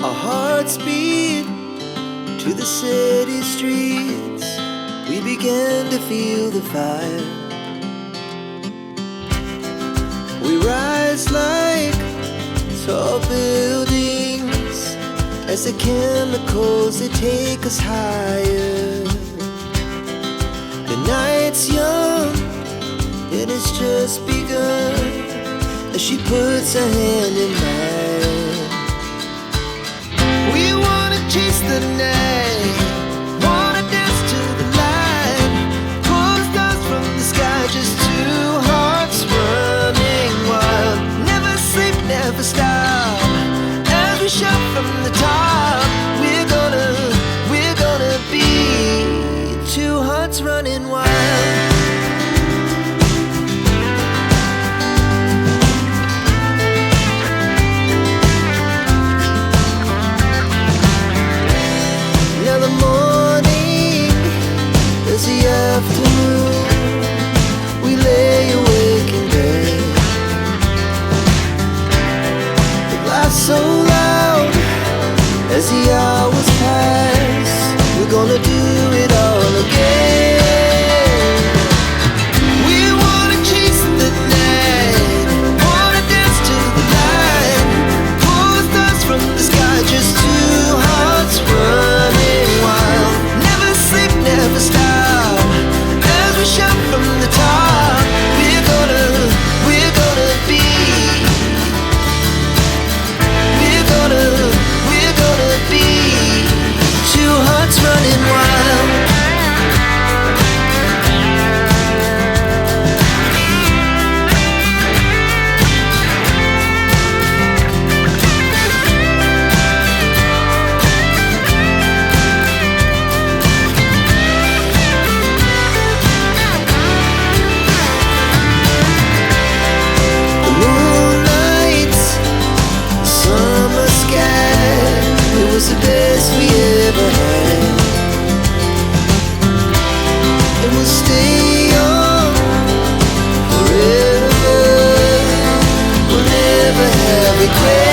Our hearts beat to the city streets. We began to feel the fire. We rise like tall buildings as the chemicals, they take us higher. The night's young and it's just begun as she puts her hand in mine. We wanna chase the night, wanna dance to the light, pull stars from the sky, just two hearts running wild. Never sleep, never stop, as we shout from the top. We're gonna be two hearts running wild. Afternoon, we lay awake in bed. The laughs so loud as the hours pass. We're gonna do it all again. We wanna chase the night, wanna dance to the light, pull stars from the sky, just two hearts running wild. Never sleep, never stop, shout from the top. We're gonna be, we're gonna be two hearts running wild. The best we ever had, and we'll stay on forever. We'll never have regret.